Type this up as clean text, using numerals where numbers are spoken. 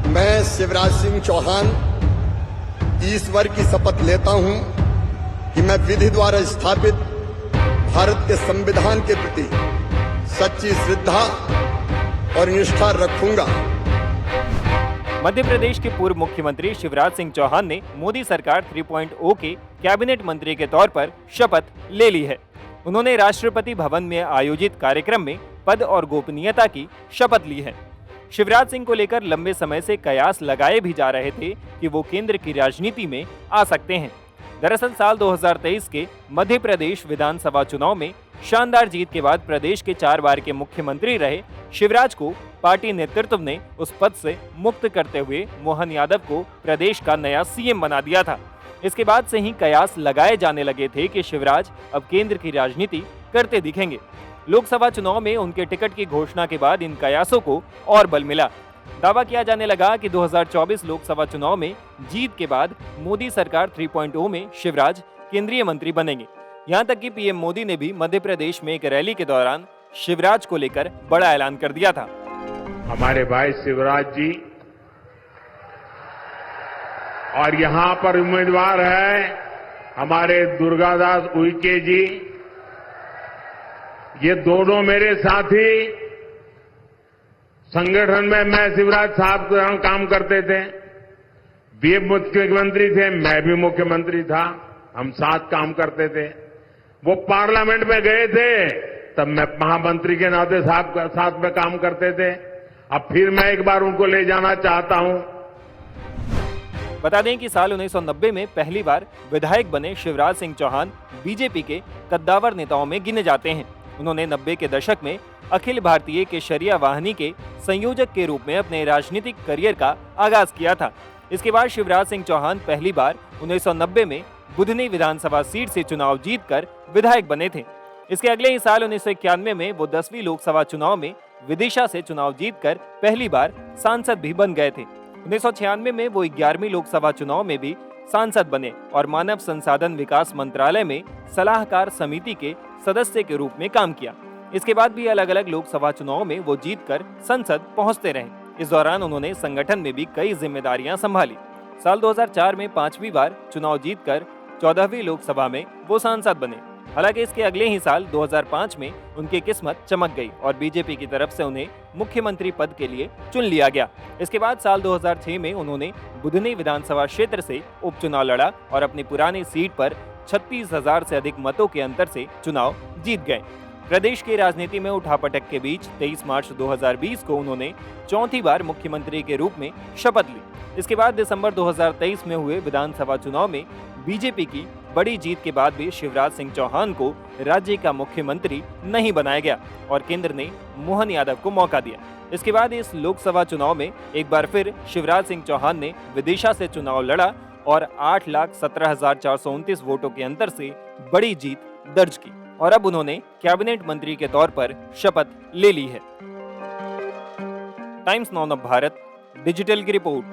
मैं शिवराज सिंह चौहान ईश्वर की शपथ लेता हूं कि मैं विधि द्वारा स्थापित भारत के संविधान के प्रति सच्ची श्रद्धा और निष्ठा रखूंगा। मध्य प्रदेश के पूर्व मुख्यमंत्री शिवराज सिंह चौहान ने मोदी सरकार 3.0 के कैबिनेट मंत्री के तौर पर शपथ ले ली है। उन्होंने राष्ट्रपति भवन में आयोजित कार्यक्रम में पद और गोपनीयता की शपथ ली है। शिवराज सिंह को लेकर लंबे समय से कयास लगाए भी जा रहे थे कि वो केंद्र की राजनीति में आ सकते हैं। दरअसल साल 2023 के मध्य प्रदेश विधानसभा चुनाव में शानदार जीत के बाद प्रदेश के 4 बार के मुख्यमंत्री रहे शिवराज को पार्टी नेतृत्व ने उस पद से मुक्त करते हुए मोहन यादव को प्रदेश का नया सीएम बना दिया था। इसके बाद से ही कयास लगाए जाने लगे थे कि शिवराज अब केंद्र की राजनीति करते दिखेंगे। लोकसभा चुनाव में उनके टिकट की घोषणा के बाद इन कयासों को और बल मिला। दावा किया जाने लगा कि 2024 लोकसभा चुनाव में जीत के बाद मोदी सरकार 3.0 में शिवराज केंद्रीय मंत्री बनेंगे। यहां तक कि पीएम मोदी ने भी मध्य प्रदेश में एक रैली के दौरान शिवराज को लेकर बड़ा ऐलान कर दिया था। हमारे भाई शिवराज जी और यहां पर उम्मीदवार है हमारे दुर्गादास उइके जी। ये दोनों मेरे साथी संगठन में मैं शिवराज साहब के साथ काम करते थे। वे मुख्यमंत्री थे, मैं भी मुख्यमंत्री था, हम साथ काम करते थे। वो पार्लियामेंट में गए थे तब मैं महामंत्री के नाते साथ में काम करते थे। अब फिर मैं एक बार उनको ले जाना चाहता हूं। बता दें कि साल 1990 में पहली बार विधायक बने शिवराज सिंह चौहान बीजेपी के कद्दावर नेताओं में गिने जाते हैं। उन्होंने 90 के दशक में अखिल भारतीय केशरिया वाहिनी के संयोजक के रूप में अपने राजनीतिक करियर का आगाज किया था। इसके बाद शिवराज सिंह चौहान पहली बार 1990 में बुधनी विधानसभा सीट से चुनाव जीतकर विधायक बने थे। इसके अगले ही साल 1991 में वो 10वीं लोकसभा चुनाव में विदिशा से चुनाव जीतकर पहली बार सांसद भी बन गए थे। 1996 में वो 11वीं लोकसभा चुनाव में भी सांसद बने और मानव संसाधन विकास मंत्रालय में सलाहकार समिति के सदस्य के रूप में काम किया। इसके बाद भी अलग अलग लोकसभा चुनाव में वो जीतकर संसद पहुंचते रहे। इस दौरान उन्होंने संगठन में भी कई जिम्मेदारियां संभाली। साल 2004 में 5वीं बार चुनाव जीतकर 14वीं लोकसभा में वो सांसद बने। हालांकि इसके अगले ही साल 2005 में उनकी किस्मत चमक गई और बीजेपी की तरफ से उन्हें मुख्यमंत्री पद के लिए चुन लिया गया। इसके बाद साल 2006 में उन्होंने बुधनी विधानसभा क्षेत्र से उपचुनाव लड़ा और अपनी पुरानी सीट पर 36,000 से अधिक मतों के अंतर से चुनाव जीत गए। प्रदेश की राजनीति में उठापटक के बीच 23 मार्च 2020 को उन्होंने चौथी बार मुख्यमंत्री के रूप में शपथ ली। इसके बाद दिसंबर 2023 में हुए विधानसभा चुनाव में बीजेपी की बड़ी जीत के बाद भी शिवराज सिंह चौहान को राज्य का मुख्यमंत्री नहीं बनाया गया और केंद्र ने मोहन यादव को मौका दिया। इसके बाद इस लोकसभा चुनाव में एक बार फिर शिवराज सिंह चौहान ने विदिशा से चुनाव लड़ा और 8,17,429 वोटों के अंतर से बड़ी जीत दर्ज की और अब उन्होंने कैबिनेट मंत्री के तौर पर शपथ ले ली है। Times now of Bharat digital की रिपोर्ट।